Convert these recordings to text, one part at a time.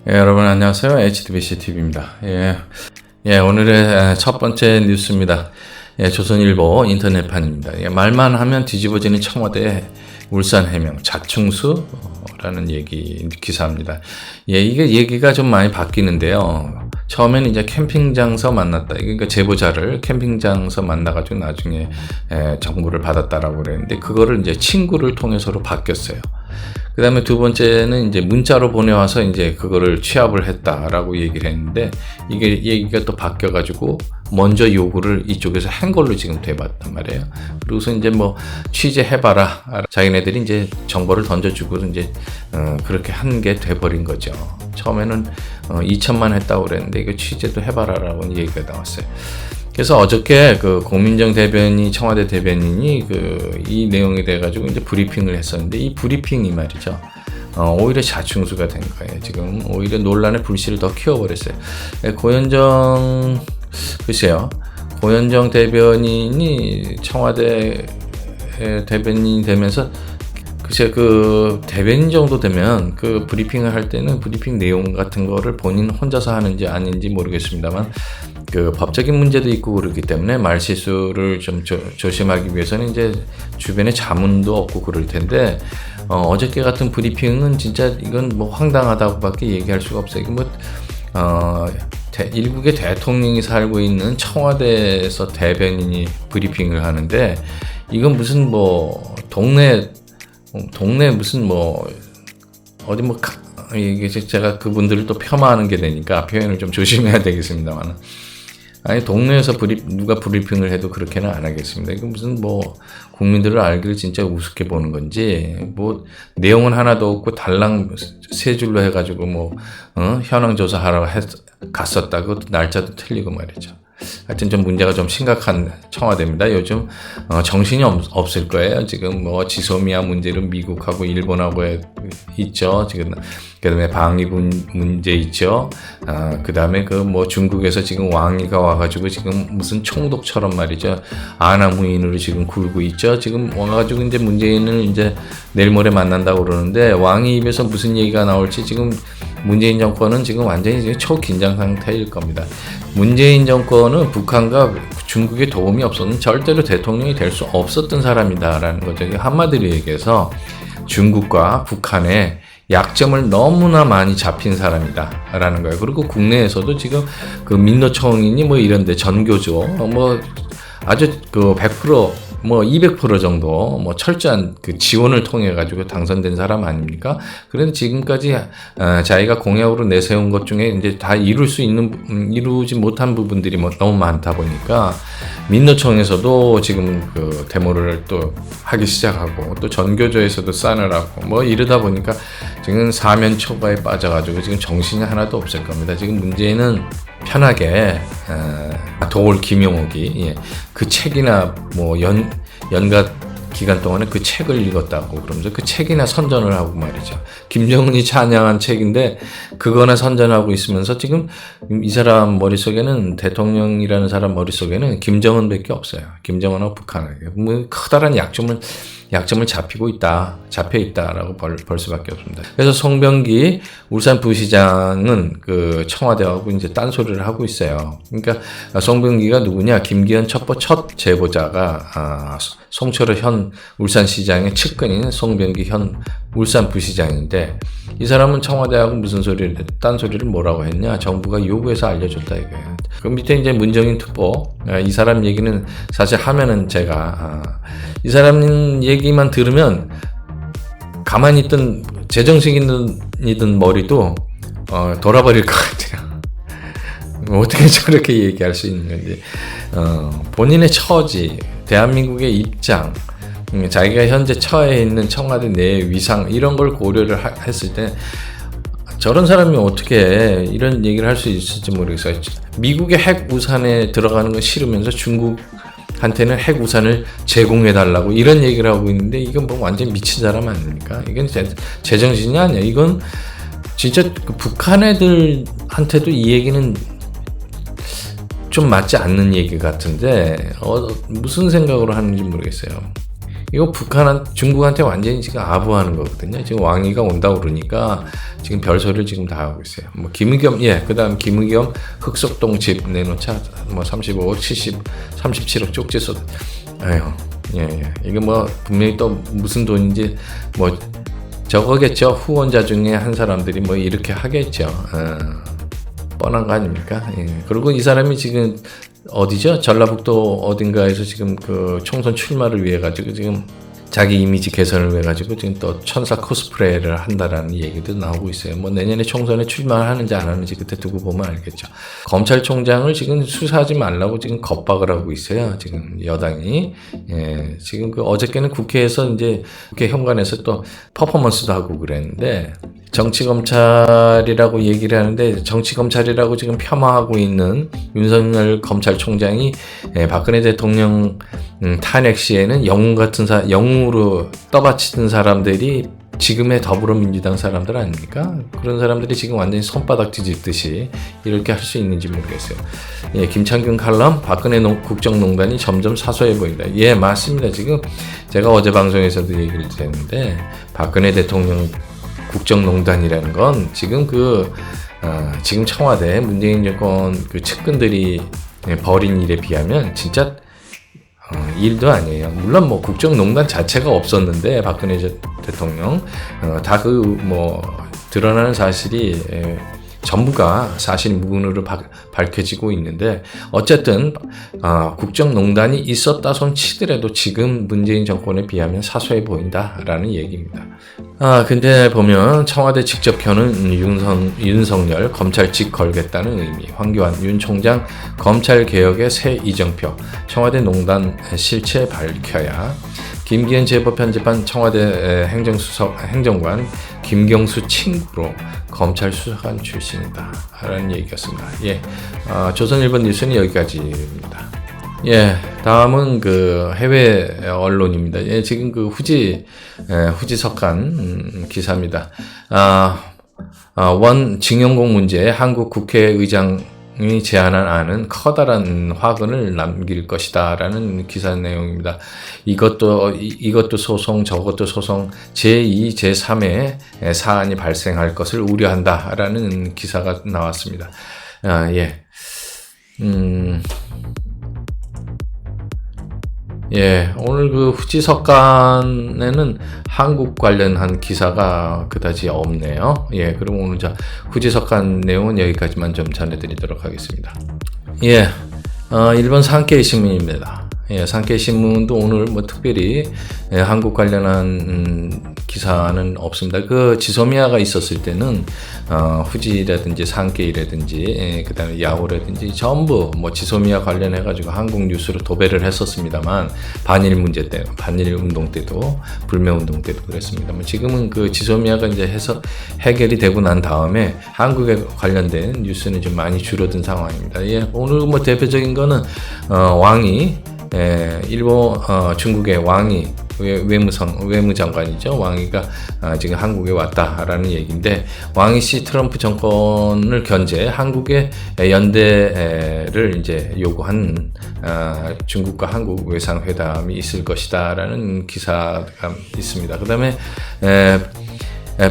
여러분 안녕하세요. HTBC TV입니다. 오늘의 첫 번째 뉴스입니다. 조선일보 인터넷판입니다. 말만 하면 뒤집어지는 청와대 울산 해명 자충수라는 기사입니다. 이게 얘기가 좀 많이 바뀌는데요. 처음에는 이제 캠핑장에서 만났다. 그러니까 제보자를 캠핑장에서 만나가지고 나중에 정보를 받았다라고 그랬는데 그거를 이제 친구를 통해서로 바뀌었어요. 그 다음에 두 번째는 이제 문자로 보내와서 이제 그거를 취합을 했다라고 얘기를 했는데 이게 얘기가 또 바뀌어가지고 먼저 요구를 이쪽에서 한 걸로 지금 돼봤단 말이에요. 그리고서 이제 뭐 취재해봐라. 자기네들이 이제 정보를 던져주고 이제 그렇게 한 게 돼버린 거죠. 처음에는 2천만 했다고 그랬는데 이거 취재도 해봐라라고 얘기가 나왔어요. 그래서 어저께 그 고민정 대변인, 청와대 대변인이 이 내용에 대해 가지고 이제 브리핑을 했었는데 이 브리핑이 말이죠. 오히려 자충수가 된 거예요. 지금 오히려 논란의 불씨를 더 키워버렸어요. 고현정 대변인이 청와대 대변인이 되면서 그 대변인 정도 되면 그 브리핑을 할 때는 브리핑 내용 같은 거를 본인 혼자서 하는지 아닌지 모르겠습니다만 그 법적인 문제도 있고 그렇기 때문에 말실수를 좀 조심하기 위해서는 이제 주변에 자문도 없고 그럴 텐데 어저께 같은 브리핑은 진짜 이건 뭐 황당하다고밖에 얘기할 수가 없어요. 일국의 대통령이 살고 있는 청와대에서 대변인이 브리핑을 하는데 이건 무슨 뭐 동네 무슨 뭐 어디 뭐 이게 제가 그분들을 또 폄하하는 게 되니까 표현을 좀 조심해야 되겠습니다만 아니 동네에서 누가 브리핑을 해도 그렇게는 안 하겠습니다. 이거 무슨 뭐 국민들을 알기를 진짜 우습게 보는 건지 뭐 내용은 하나도 없고 달랑 세 줄로 해가지고 뭐 현황 조사하러 갔었다. 그것도 날짜도 틀리고 말이죠. 하여튼 좀 문제가 좀 심각한 청와대입니다. 요즘 정신이 없을 거예요. 지금 뭐 지소미아 문제는 미국하고 일본하고 있죠. 지금 그다음에 방위군 문제 있죠. 그다음에 그 뭐 중국에서 지금 왕이가 와가지고 지금 무슨 총독처럼 말이죠. 아나무인으로 지금 굴고 있죠. 지금 와가지고 이제 문재인을 이제 내일 모레 만난다고 그러는데 왕이 입에서 무슨 얘기가 나올지 지금 문재인 정권은 지금 완전히 지금 초긴장 상태일 겁니다. 문재인 정권은 북한과 중국의 도움이 없었는 절대로 대통령이 될 수 없었던 사람이다라는 거죠. 한마디로 얘기해서 중국과 북한의 약점을 너무나 많이 잡힌 사람이다라는 거예요. 그리고 국내에서도 지금 그 민노총이니 뭐 이런데 전교조 뭐 아주 그 100% 뭐 200% 정도 뭐 철저한 그 지원을 통해 가지고 당선된 사람 아닙니까? 그런데 지금까지 자기가 공약으로 내세운 것 중에 이제 다 이루지 못한 부분들이 뭐 너무 많다 보니까 민노총에서도 지금 그 데모를 또 하기 시작하고 또 전교조에서도 싸늘하고 뭐 이러다 보니까 지금 사면 초과에 빠져가지고 지금 정신이 하나도 없을 겁니다. 지금 문제는 편하게 도올 김용옥이 그 책이나 뭐 연가 기간 동안에 그 책을 읽었다고 그러면서 그 책이나 선전을 하고 말이죠. 김정은이 찬양한 책인데 그거나 선전하고 있으면서 지금 이 사람 머릿속에는 대통령이라는 사람 머릿속에는 김정은밖에 없어요. 김정은하고 북한에게 뭐 커다란 약점을 잡혀 있다라고 볼 수밖에 없습니다. 그래서 송병기 울산 부시장은 그 청와대하고 이제 딴소리를 하고 있어요. 그러니까 송병기가 누구냐? 김기현 첫 제보자가 송철호 현 울산시장의 측근인 송병기 현 울산부시장인데 이 사람은 청와대하고 무슨 딴소리를 뭐라고 했냐? 정부가 요구해서 알려줬다 이거예요. 그 밑에 이제 문정인 특보 이 사람 얘기는 사실 하면은 제가 이 사람 얘기만 들으면 가만히 있던 제정신이든 머리도 돌아버릴 것 같아요. 어떻게 저렇게 얘기할 수 있는 건지 본인의 처지, 대한민국의 입장, 자기가 현재 처해 있는 청와대 내 위상 이런 걸 고려를 했을 때 저런 사람이 어떻게 이런 얘기를 할 수 있을지 모르겠어요. 미국의 핵 우산에 들어가는 건 싫으면서 중국한테는 핵 우산을 제공해달라고 이런 얘기를 하고 있는데 이건 뭐 완전 미친 사람 아닙니까? 이건 제정신이 아니야. 이건 진짜 그 북한 애들한테도 이 얘기는 좀 맞지 않는 얘기 같은데 무슨 생각으로 하는지 모르겠어요. 이거 중국한테 완전히 지금 아부하는 거거든요. 지금 왕이가 온다고 그러니까 지금 별소리를 지금 다 하고 있어요. 뭐 김의겸, 그다음 김의겸 흑석동 집 내놓자, 뭐 35억, 37억 쪽지 쏟. 아유, 이게 뭐 분명히 또 무슨 돈인지 뭐 저거겠죠. 후원자 중에 한 사람들이 뭐 이렇게 하겠죠. 뻔한 거 아닙니까? 그리고 이 사람이 지금 어디죠? 전라북도 어딘가에서 지금 그 총선 출마를 위해 가지고 지금 자기 이미지 개선을 위해 가지고 지금 또 천사 코스프레를 한다라는 얘기도 나오고 있어요. 뭐 내년에 총선에 출마를 하는지 안 하는지 그때 두고 보면 알겠죠. 검찰총장을 지금 수사하지 말라고 지금 겁박을 하고 있어요. 지금 여당이. 지금 그 어저께는 국회에서 이제 국회 현관에서 또 퍼포먼스도 하고 그랬는데 정치검찰이라고 얘기를 하는데 정치검찰이라고 지금 폄하하고 있는 윤석열 검찰총장이 박근혜 대통령 탄핵 시에는 영웅 같은 영웅으로 떠받치던 사람들이 지금의 더불어민주당 사람들 아닙니까? 그런 사람들이 지금 완전히 손바닥 뒤집듯이 이렇게 할 수 있는지 모르겠어요. 김창균 칼럼 박근혜 국정농단이 점점 사소해 보인다. 맞습니다. 지금 제가 어제 방송에서도 얘기를 드렸는데 박근혜 대통령 국정농단이라는 건 지금 지금 청와대 문재인 정권 그 측근들이 벌인 일에 비하면 진짜 일도 아니에요. 물론 뭐 국정농단 자체가 없었는데 박근혜 대통령 다 드러나는 사실이 전부가 사실 무근으로 밝혀지고 있는데 어쨌든 국정농단이 있었다 손 치더라도 지금 문재인 정권에 비하면 사소해 보인다라는 얘기입니다. 근데 보면 청와대 직접 켜는 윤석열 검찰직 걸겠다는 의미, 황교안 윤 총장 검찰개혁의 새 이정표, 청와대 농단 실체 밝혀야, 김기현 제보 편집한 청와대 행정관 김경수 친구로 검찰 수사관 출신이다 라는 얘기였습니다. 조선일보 뉴스는 여기까지입니다. 다음은 그 해외 언론입니다. 지금 그 후지석한 기사입니다. 원 징용공 문제에 한국 국회의장이 제안한 안은 커다란 화근을 남길 것이다라는 기사 내용입니다. 이것도 소송, 저것도 소송, 제2, 제3의 사안이 발생할 것을 우려한다라는 기사가 나왔습니다. 오늘 그 후지석간에는 한국 관련한 기사가 그다지 없네요. 그럼 오늘 후지석간 내용은 여기까지만 좀 전해드리도록 하겠습니다. 일본 산케이 신문입니다. 산케이 신문도 오늘 뭐 특별히 한국 관련한 기사는 없습니다. 그 지소미아가 있었을 때는 후지라든지 산케이라든지 그다음에 야호라든지 전부 뭐 지소미아 관련해 가지고 한국 뉴스로 도배를 했었습니다만 반일 문제 때, 반일 운동 때도 불매 운동 때도 그랬습니다만 지금은 그 지소미아가 이제 해결이 되고 난 다음에 한국에 관련된 뉴스는 좀 많이 줄어든 상황입니다. 오늘 뭐 대표적인 거는 왕이 일본 중국의 왕이 외무장관이죠. 왕이가 지금 한국에 왔다라는 얘기인데 왕이 씨 트럼프 정권을 견제 한국의 연대를 이제 요구한 중국과 한국 외상회담이 있을 것이다라는 기사가 있습니다. 그다음에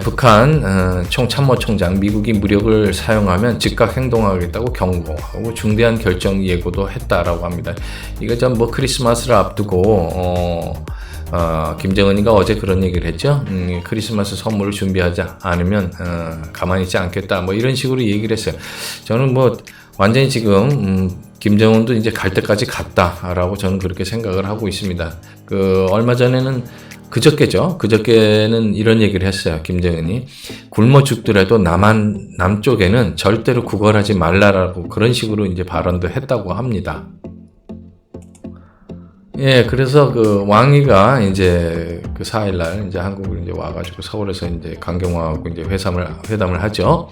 북한 총참모총장 미국이 무력을 사용하면 즉각 행동하겠다고 경고하고 중대한 결정 예고도 했다라고 합니다. 이거 뭐 크리스마스를 앞두고 김정은이가 어제 그런 얘기를 했죠. 크리스마스 선물을 준비하지 않으면 가만히 있지 않겠다. 뭐 이런 식으로 얘기를 했어요. 저는 뭐 완전히 지금 김정은도 이제 갈 때까지 갔다라고 저는 그렇게 생각을 하고 있습니다. 얼마 전에는 그저께는 이런 얘기를 했어요. 김정은이 굶어 죽더라도 남쪽에는 절대로 구걸하지 말라라고 그런 식으로 이제 발언도 했다고 합니다. 그래서 그 왕이가 이제 그 4일날 이제 한국을 이제 와가지고 서울에서 이제 강경화하고 이제 회담을 하죠.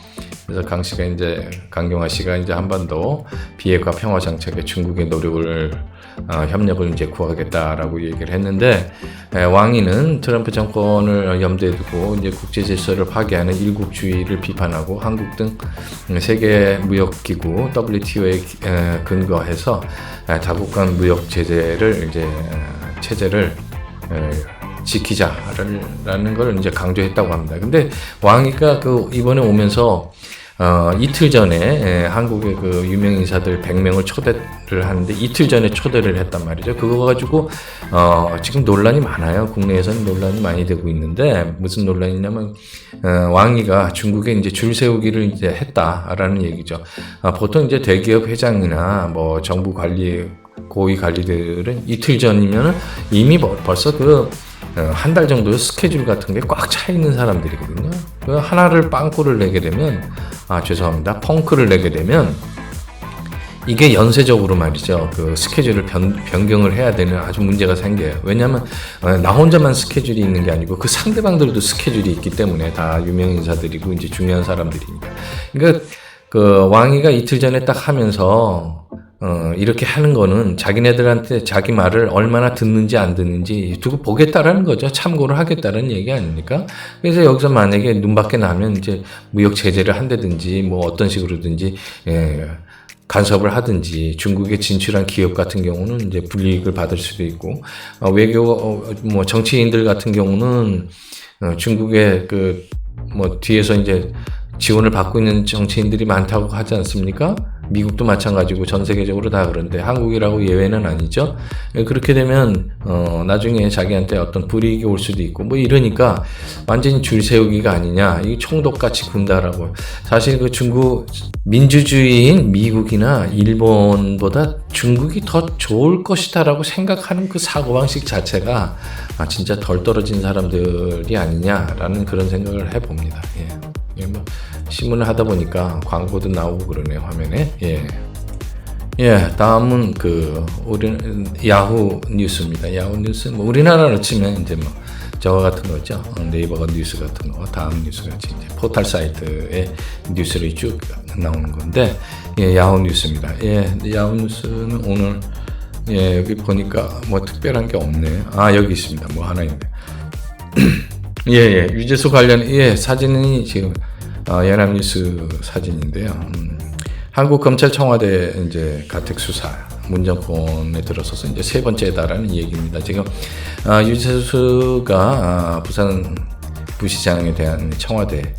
그래서 강경화 씨가 이제 한반도 비핵화 평화 정착에 중국의 노력을 협력을 이제 구하겠다라고 얘기를 했는데, 왕이는 트럼프 정권을 염두에 두고 이제 국제 질서를 파괴하는 일국주의를 비판하고 한국 등 세계 무역 기구 WTO에 근거해서 다국 간 무역 체제를 지키자라는 걸 이제 강조했다고 합니다. 근데 왕이가 이번에 오면서 이틀 전에 한국의 그 유명 인사들 100명을 초대를 하는데 이틀 전에 초대를 했단 말이죠. 그거 가지고 지금 논란이 많아요. 국내에서는 논란이 많이 되고 있는데 무슨 논란이냐면 왕이가 중국에 이제 줄 세우기를 이제 했다라는 얘기죠. 보통 이제 대기업 회장이나 뭐 정부 관리 고위 관리들은 이틀 전이면 이미 벌써 한 달 정도의 스케줄 같은 게 꽉 차 있는 사람들이거든요. 하나를 빵꾸를 내게 되면, 죄송합니다. 펑크를 내게 되면, 이게 연쇄적으로 말이죠. 그 스케줄을 변경을 해야 되는 아주 문제가 생겨요. 왜냐하면, 나 혼자만 스케줄이 있는 게 아니고, 그 상대방들도 스케줄이 있기 때문에 다 유명 인사들이고, 이제 중요한 사람들이니까. 그러니까, 왕이가 이틀 전에 딱 하면서, 이렇게 하는 거는 자기네들한테 자기 말을 얼마나 듣는지 안 듣는지 두고 보겠다라는 거죠. 참고를 하겠다는 얘기 아닙니까? 그래서 여기서 만약에 눈밖에 나면 이제 무역 제재를 한다든지 뭐 어떤 식으로든지 간섭을 하든지 중국에 진출한 기업 같은 경우는 이제 불이익을 받을 수도 있고 외교 뭐 정치인들 같은 경우는 중국의 뒤에서 이제 지원을 받고 있는 정치인들이 많다고 하지 않습니까? 미국도 마찬가지고 전 세계적으로 다 그런데 한국이라고 예외는 아니죠. 그렇게 되면 나중에 자기한테 어떤 불이익이 올 수도 있고 뭐 이러니까 완전히 줄 세우기가 아니냐. 이 총독같이 군다라고. 사실 그 중국 민주주의인 미국이나 일본보다 중국이 더 좋을 것이다라고 생각하는 그 사고방식 자체가 진짜 덜 떨어진 사람들이 아니냐라는 그런 생각을 해봅니다. 예, 뭐 신문을 하다 보니까 광고도 나오고 그러네요, 화면에. 다음은 야후 뉴스입니다. 야후 뉴스, 뭐 우리나라로 치면 이제 뭐 저와 같은 거죠. 네이버가 뉴스 같은 거, 다음 뉴스 같이 이제 포털 사이트에 뉴스를 쭉 나오는 건데, 야후 뉴스입니다. 야후 뉴스는 오늘, 여기 보니까 뭐 특별한 게 없네. 여기 있습니다. 뭐 하나 있네. 유재수 관련, 사진이 지금, 연합뉴스 사진인데요. 한국 검찰 청와대 이제 가택 수사 문정권에 들어서서 이제 세 번째다라는 얘기입니다. 지금 유재수가 부산 부시장에 대한 청와대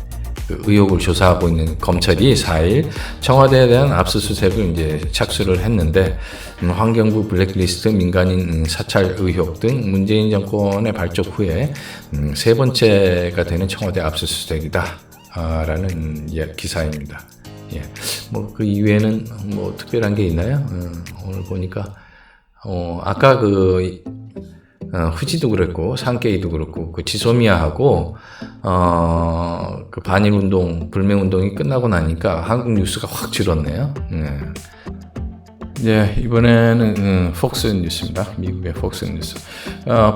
의혹을 조사하고 있는 검찰이 4일 청와대에 대한 압수수색을 이제 착수를 했는데 환경부 블랙리스트, 민간인 사찰 의혹 등 문재인 정권의 발족 후에 세 번째가 되는 청와대 압수수색이다. 라는 기사입니다. 뭐 그 이외에는 뭐 특별한 게 있나요? 오늘 보니까 아까 후지도 그랬고 산케이도 그렇고 지소미아하고 그 반일 운동, 불매 운동이 끝나고 나니까 한국 뉴스가 확 줄었네요. 이번에는 폭스 뉴스입니다. 미국의 폭스 뉴스.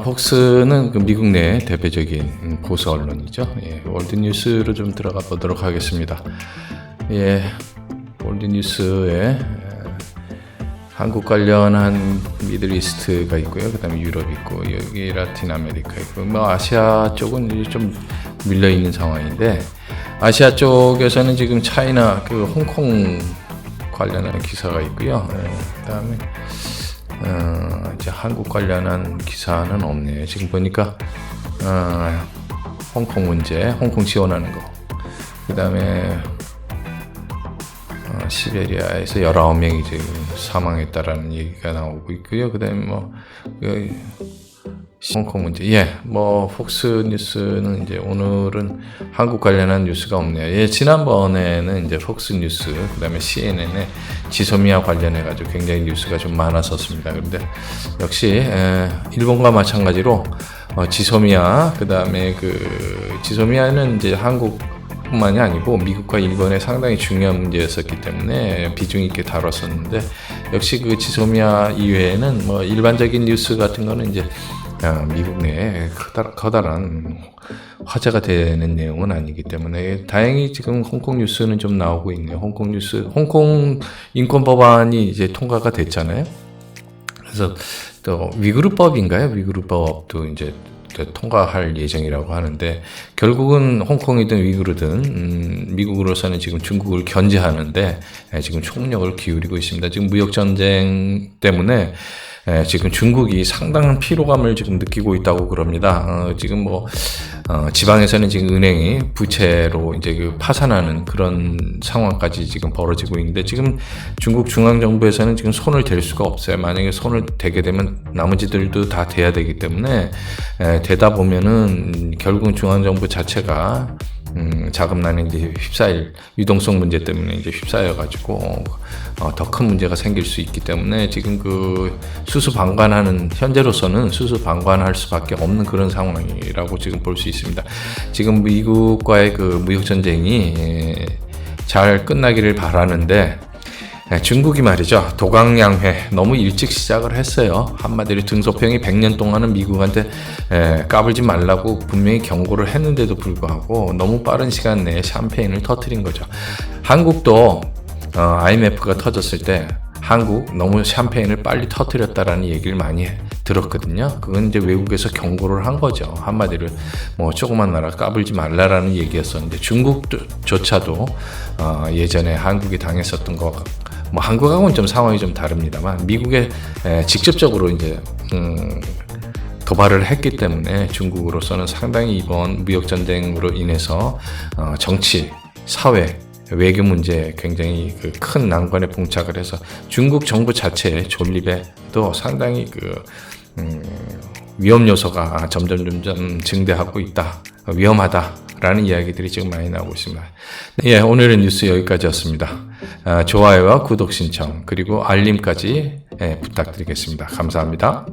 폭스는 미국 내 대표적인 보수 언론이죠. 월드 뉴스로 좀 들어가 보도록 하겠습니다. 월드 뉴스에 한국 관련한 미들이스트가 있고요. 그다음에 유럽 있고 여기 라틴 아메리카 있고 뭐 아시아 쪽은 좀 밀려 있는 상황인데 아시아 쪽에서는 지금 차이나 홍콩 관련한 기사가 있고요. 그다음에 이제 한국 관련한 기사는 없네요. 지금 보니까 홍콩 문제, 홍콩 지원하는 거. 그다음에 시베리아에서 19명이 지금 사망했다라는 얘기가 나오고 있고요. 그다음에 홍콩 문제. 뭐 폭스 뉴스는 이제 오늘은 한국 관련한 뉴스가 없네요. 지난번에는 이제 폭스 뉴스, 그다음에 CNN에 지소미아 관련해 가지고 굉장히 뉴스가 좀 많았었습니다. 그런데 역시 일본과 마찬가지로 지소미아, 그다음에 지소미아는 이제 한국뿐만이 아니고 미국과 일본에 상당히 중요한 문제였었기 때문에 비중 있게 다뤘었는데 역시 지소미아 이외에는 뭐 일반적인 뉴스 같은 거는 이제 미국 내에 커다란 화제가 되는 내용은 아니기 때문에 다행히 지금 홍콩 뉴스는 좀 나오고 있네요. 홍콩 인권 법안이 이제 통과가 됐잖아요. 그래서 또 위구르법인가요? 위구르법도 이제 통과할 예정이라고 하는데, 결국은 홍콩이든 위구르든 미국으로서는 지금 중국을 견제하는데 지금 총력을 기울이고 있습니다. 지금 무역 전쟁 때문에 지금 중국이 상당한 피로감을 지금 느끼고 있다고 그럽니다. 지금 뭐 지방에서는 지금 은행이 부채로 이제 그 파산하는 그런 상황까지 지금 벌어지고 있는데, 지금 중국 중앙정부에서는 지금 손을 댈 수가 없어요. 만약에 손을 대게 되면 나머지들도 다 대야 되기 때문에 되다 보면은 결국은 중앙정부 자체가 자금난에 이제 휩싸일, 유동성 문제 때문에 이제 휩싸여가지고 더 큰 문제가 생길 수 있기 때문에 지금 그 수수방관하는, 현재로서는 수수방관할 수밖에 없는 그런 상황이라고 지금 볼 수 있습니다. 지금 미국과의 그 무역 전쟁이 잘 끝나기를 바라는데, 중국이 말이죠, 도강양회 너무 일찍 시작을 했어요. 한마디로 등소평이 100년 동안은 미국한테 까불지 말라고 분명히 경고를 했는데도 불구하고 너무 빠른 시간 내에 샴페인을 터뜨린 거죠. 한국도 IMF가 터졌을 때 한국 너무 샴페인을 빨리 터뜨렸다라는 얘기를 많이 들었거든요. 그건 이제 외국에서 경고를 한 거죠. 한마디로 뭐 조그만 나라 까불지 말라라는 얘기였었는데, 중국조차도 예전에 한국이 당했었던 거, 뭐 한국하고는 좀 상황이 좀 다릅니다만 미국에 직접적으로 이제 도발을 했기 때문에 중국으로서는 상당히 이번 무역 전쟁으로 인해서 정치, 사회, 외교 문제에 굉장히 그 큰 난관에 봉착을 해서 중국 정부 자체의 존립에도 상당히 그 위험 요소가 점점 증대하고 있다, 위험하다라는 이야기들이 지금 많이 나오고 있습니다. 예, 오늘의 뉴스 여기까지였습니다. 좋아요와 구독 신청 그리고 알림까지 부탁드리겠습니다. 감사합니다.